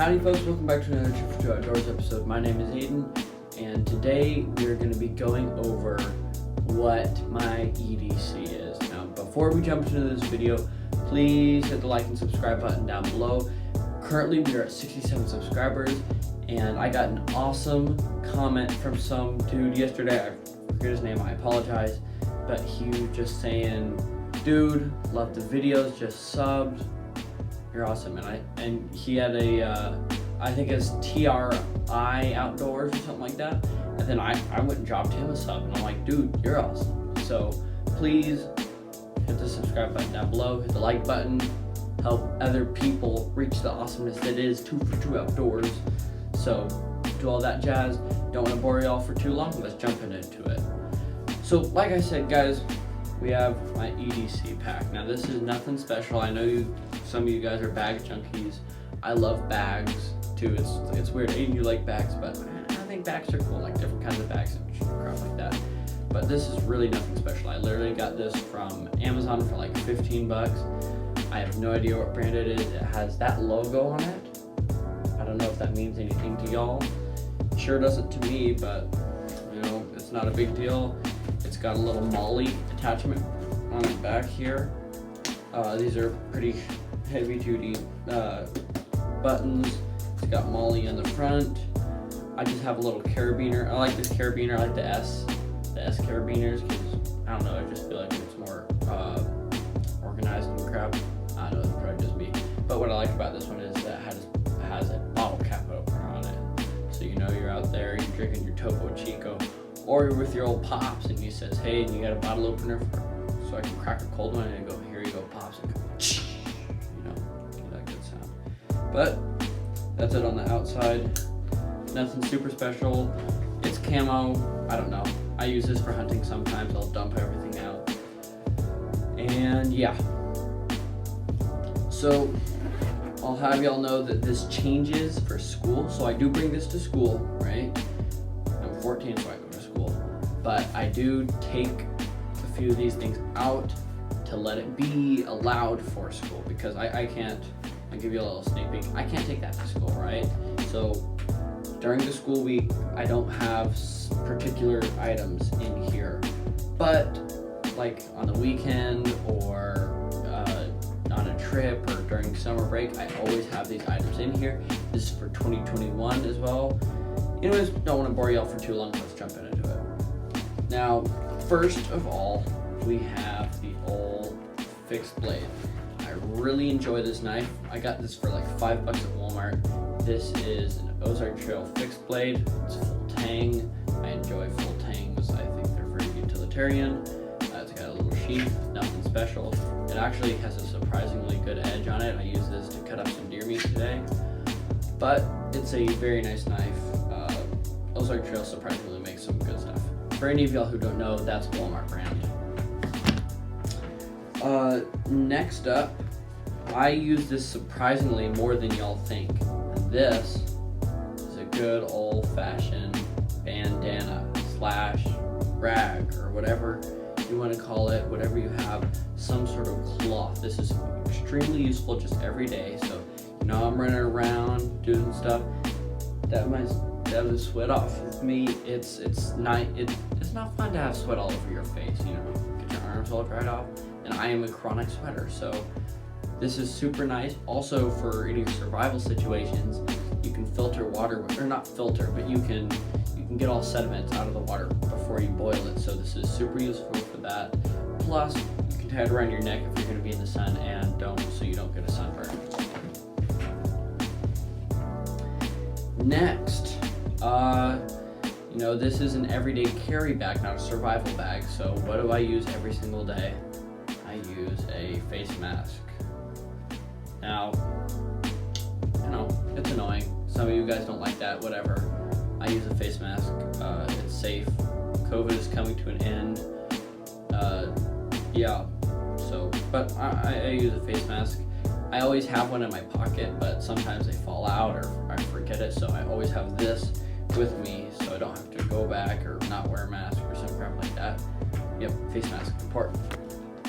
Howdy folks, welcome back to another Trip for Two Outdoors episode. My name is Aiden, and today we're going to be going over what my EDC is. Now, before we jump into this video, please hit the like and subscribe button down below. Currently, we are at 67 subscribers, and I got an awesome comment from some dude yesterday. I forget his name, I apologize, but he was just saying, dude, love the videos, just subbed. You're awesome, and he had a, I think it's TRI Outdoors or something like that. And then I went and dropped him a sub, and I'm like, dude, you're awesome. So please hit the subscribe button down below, hit the like button, help other people reach the awesomeness that is Two for Two Outdoors. So do all that jazz. Don't want to bore y'all for too long. Let's jump into it. So like I said, guys, we have my EDC pack. Now this is nothing special. I know some of you guys are bag junkies. I love bags too. It's weird. Aiden, you like bags, but I think bags are cool, like different kinds of bags and crap like that. But this is really nothing special. I literally got this from Amazon for like 15 bucks. I have no idea what brand it is. It has that logo on it. I don't know if that means anything to y'all. It sure doesn't to me, but you know, it's not a big deal. It's got a little MOLLE attachment on the back here. These are pretty heavy duty buttons. It's got MOLLE in the front. I just have a little carabiner. I like this carabiner. I like the S carabiners because I don't know. I just feel like it's more organized and crap. I don't know. It's probably just me. But what I like about this one is that it has a bottle cap opener on it. So you know you're out there, you're drinking your Topo Chico, or you're with your old pops, and he says, "Hey, you got a bottle opener so I can crack a cold one?" And I go, "Here you go, pops." And go, you know, get that good sound. But that's it on the outside. Nothing super special. It's camo. I don't know. I use this for hunting sometimes. I'll dump everything out. And yeah. So I'll have y'all know that this changes for school. So I do bring this to school, right? I'm 14, so I go to school. But I do take a few of these things out to let it be allowed for school, because I can't, I'll give you a little sneak peek, I can't take that to school, right? So during the school week, I don't have particular items in here, but like on the weekend or on a trip or during summer break, I always have these items in here. This is for 2021 as well. Anyways, don't want to bore y'all for too long. Let's jump into it. Now, first of all, we have the old fixed blade. I really enjoy this knife. I got this for like $5 at Walmart. This is an Ozark Trail fixed blade. It's full tang. I enjoy full tangs. I think they're very utilitarian. It's got a little sheath, nothing special. It actually has a surprisingly good edge on it. I use this to cut up some deer meat today. But it's a very nice knife. Ozark Trail surprisingly makes some good stuff. For any of y'all who don't know, that's Walmart brand. Next up, I use this surprisingly more than y'all think. This is a good old-fashioned bandana / rag, or whatever you want to call it, whatever you have, some sort of cloth. This is extremely useful just every day. So, you know, I'm running around doing stuff, that was sweat off. With me, it's not fun to have sweat all over your face, you know, get your arms all dried off. And I am a chronic sweater, so this is super nice. Also, for any survival situations, you can filter water, or not filter, but you can get all sediments out of the water before you boil it. So this is super useful for that. Plus, you can tie it around your neck if you're going to be in the sun, and so you don't get a sunburn. Next, you know, this is an everyday carry bag, not a survival bag. So what do I use every single day? I use a face mask. Now, you know, it's annoying. Some of you guys don't like that, whatever. I use a face mask. It's safe. COVID is coming to an end. Yeah, so, but I use a face mask. I always have one in my pocket, but sometimes they fall out or I forget it, so I always have this with me so I don't have to go back or not wear a mask or some crap like that. Yep, face mask, important.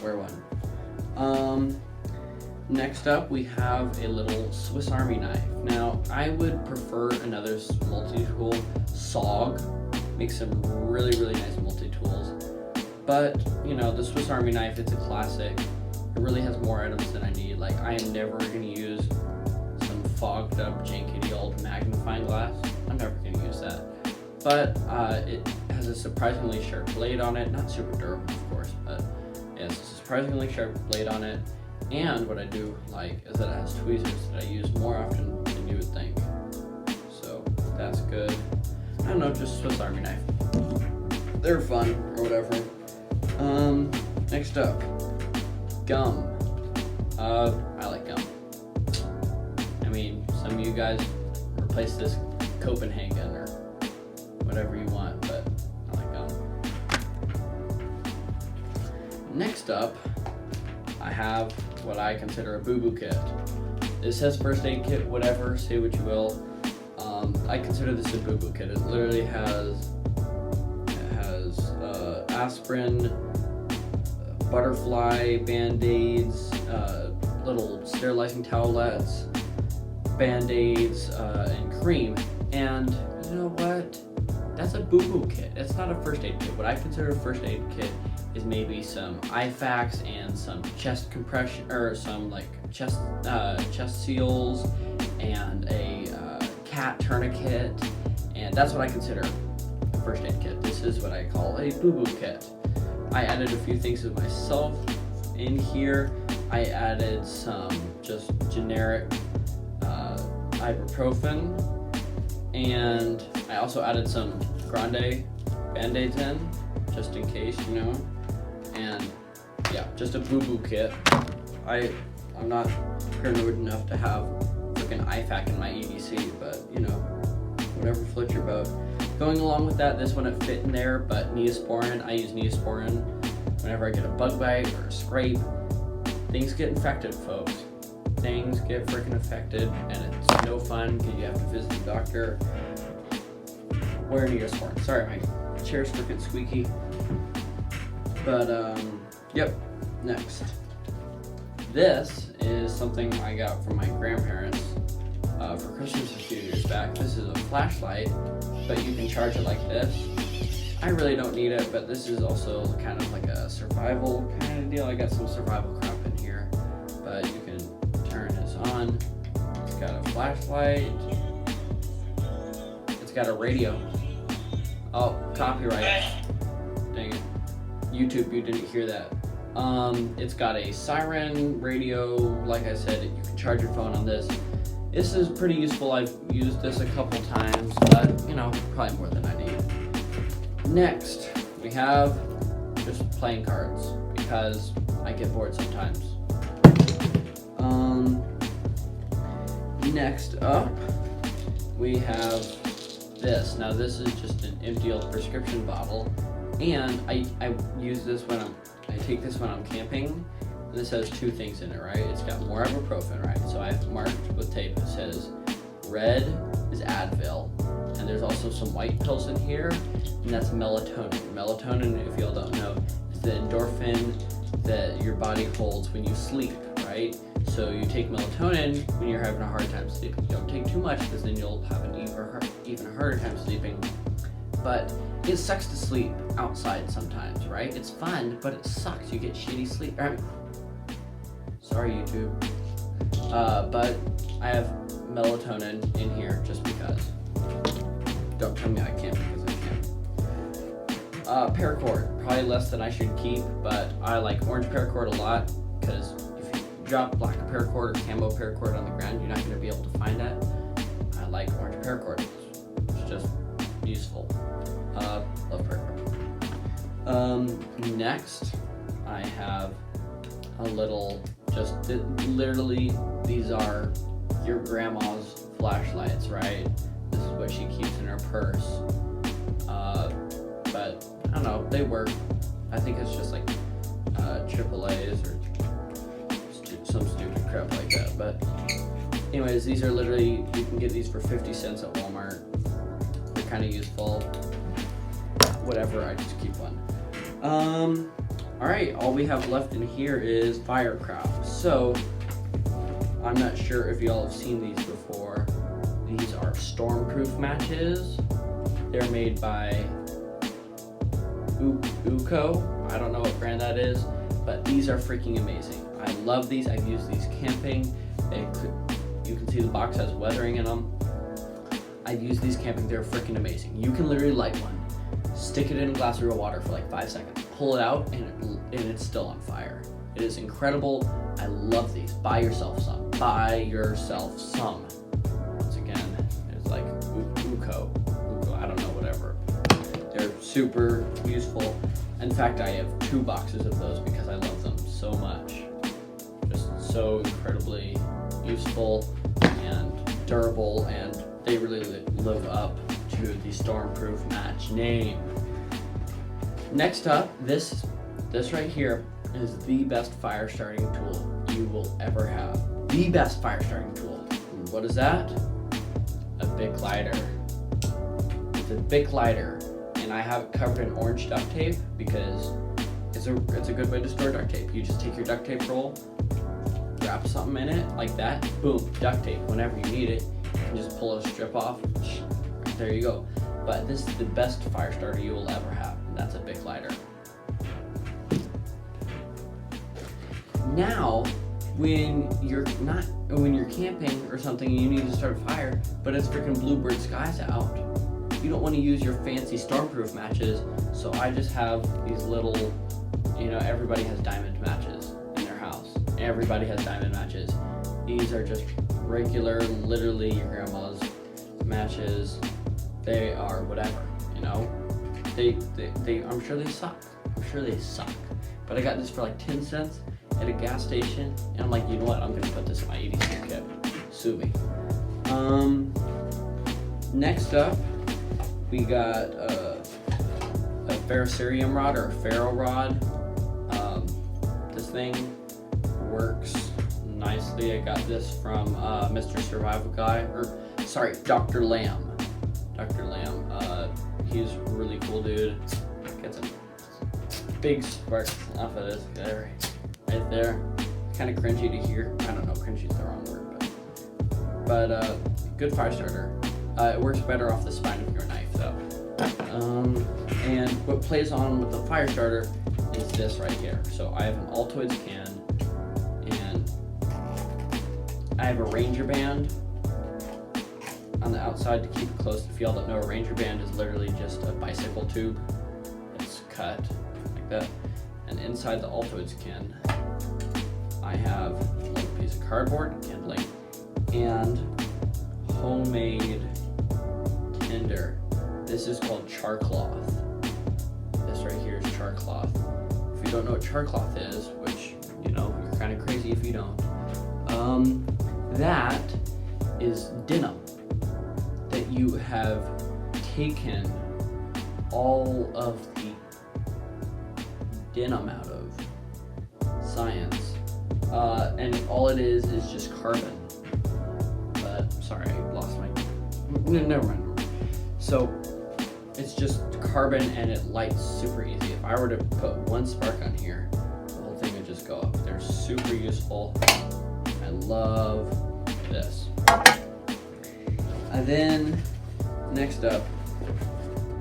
Wear one. Next up, we have a little Swiss Army knife. Now, I would prefer another multi-tool. SOG makes some really, really nice multi-tools. But, you know, the Swiss Army knife, it's a classic. It really has more items than I need. Like, I am never going to use some fogged up, jankety old magnifying glass. I'm never going to use that. But it has a surprisingly sharp blade on it. Not super durable, of course, but it has a surprisingly sharp blade on it. And what I do like is that it has tweezers that I use more often than you would think. So that's good. I don't know, just Swiss Army knife. They're fun or whatever. Next up, gum. I like gum. I mean, some of you guys replace this Copenhagen or whatever you want, but I like gum. Next up, I have what I consider a boo-boo kit. This says first aid kit, whatever, say what you will. I consider this a boo-boo kit. It literally has aspirin, butterfly band-aids, little sterilizing towelettes, band-aids, and cream. And you know what? That's a boo-boo kit. It's not a first aid kit. What I consider a first aid kit is maybe some IFAKs and some chest compression, or some like chest seals, and a cat tourniquet, and that's what I consider a first aid kit. This is what I call a boo-boo kit. I added a few things of myself in here. I added some just generic ibuprofen, and I also added some Grande Band-Aids in, just in case, you know. And yeah, just a boo-boo kit. I'm not paranoid enough to have freaking IFAK in my EDC, but you know, whatever floats your boat. Going along with that, this wouldn't fit in there, but Neosporin, I use Neosporin whenever I get a bug bite or a scrape. Things get infected, folks. Things get freaking infected, and it's no fun because you have to visit the doctor. Wear Neosporin. Sorry, my chair's freaking squeaky. But, yep, next. This is something I got from my grandparents for Christmas a few years back. This is a flashlight, but you can charge it like this. I really don't need it, but this is also kind of like a survival kind of deal. I got some survival crap in here, but you can turn this on. It's got a flashlight. It's got a radio. Oh, copyright. Dang it. YouTube, you didn't hear that. It's got a siren, radio, like I said, you can charge your phone on this. This is pretty useful. I've used this a couple times, but you know, probably more than I need. Next, we have just playing cards, because I get bored sometimes. Next up, we have this. Now this is just an empty old prescription bottle, and I use this when I take this when I'm camping. This has two things in it, right? It's got more ibuprofen, right? So I've marked with tape. It says red is Advil, and there's also some white pills in here, and that's melatonin. Melatonin, if y'all don't know, is the endorphin that your body holds when you sleep, right? So you take melatonin when you're having a hard time sleeping. Don't take too much, because then you'll have an even harder time sleeping. But it sucks to sleep outside sometimes, right? It's fun, but it sucks. You get shitty sleep. Sorry, YouTube. But I have melatonin in here just because. Don't tell me I can't, because I can't. Paracord, probably less than I should keep, but I like orange paracord a lot, because if you drop black paracord or camo paracord on the ground, you're not going to be able to find that. I like orange paracord. It's just useful. Love paracord. Next, I have a little, literally, these are your grandma's flashlights, right? This is what she keeps in her purse. But I don't know, they work. I think it's just like AAA's or some stupid crap like that. But anyways, these are literally, you can get these for 50 cents at Walmart. They're kind of useful. Whatever, I just keep one. Alright, all we have left in here is Firecraft. So, I'm not sure if y'all have seen these before. These are Stormproof matches. They're made by Uco. I don't know what brand that is, but these are freaking amazing. I love these. I've used these camping. You can see the box has weathering in them. I've used these camping. They're freaking amazing. You can literally light one, stick it in a glass of real water for like 5 seconds, pull it out, and it's still on fire. It is incredible. I love these. Buy yourself some. Buy yourself some. Once again, it's like Uco. I don't know, whatever. They're super useful. In fact, I have 2 boxes of those because I love them so much. Just so incredibly useful and durable, and they really live up to the Stormproof match name. Next up, this right here is the best fire starting tool you will ever have. The best fire starting tool. What is that? A Bic lighter. It's a Bic lighter, and I have it covered in orange duct tape because it's a good way to store duct tape. You just take your duct tape roll, wrap something in it like that, boom, duct tape. Whenever you need it, you can just pull a strip off. There you go. But this is the best fire starter you will ever have, and that's a Bic lighter. Now, when you're camping or something and you need to start a fire, but it's freaking bluebird skies out, you don't want to use your fancy Stormproof matches, so I just have these little, everybody has diamond matches in their house. Everybody has diamond matches. These are just regular, literally your grandma's matches. They are whatever, I'm sure they suck. But I got this for like 10 cents at a gas station, and I'm like, you know what? I'm gonna put this in my EDC kit. Sue me. Next up, we got a ferrocerium rod or a ferro rod. This thing works nicely. I got this from Mr. Survival Guy, Dr. Lamb. Dr. Lamb. He's a really cool dude. Gets a big spark off of this guy right there. Kind of cringy to hear. I don't know, cringy is the wrong word, but good fire starter. It works better off the spine of your knife though. And what plays on with the fire starter is this right here. So I have an Altoids can, and I have a Ranger band on the outside to keep it close. If y'all don't know, a Ranger band is literally just a bicycle tube. It's cut like that. And inside the Altoids can, I have a little piece of cardboard, kindling, and homemade tinder. This is called char cloth. This right here is char cloth. If you don't know what char cloth is, which, you're kind of crazy if you don't, that is denim that you have taken all of the denim out of science, and all it is just carbon. But sorry, I lost my. Never mind. So it's just carbon, and it lights super easy. If I were to put one spark on here, the whole thing would just go up. They're super useful. I love this. And then next up,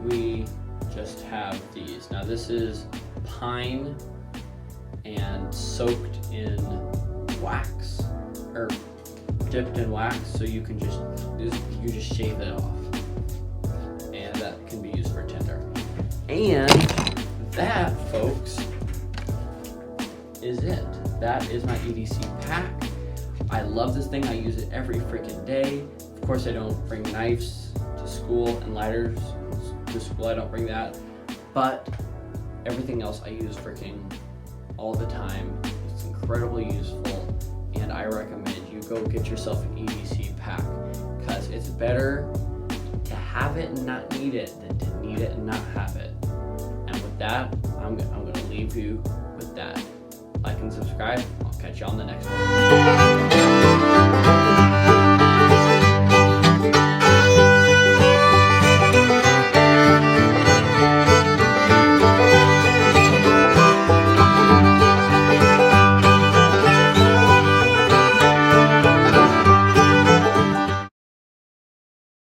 we just have these. Now this is pine and soaked in wax, or dipped in wax, so you can just shave it off, and that can be used for tinder. And that, folks, is it. That is my EDC pack. I love this thing. I use it every freaking day. Of course, I don't bring knives to school and lighters to school. I don't bring that, but everything else I use freaking all the time. It's incredibly useful, and I recommend you go get yourself an EDC pack, because it's better to have it and not need it than to need it and not have it. And with that, I'm gonna leave you with that. Like and subscribe. I'll catch you on the next one.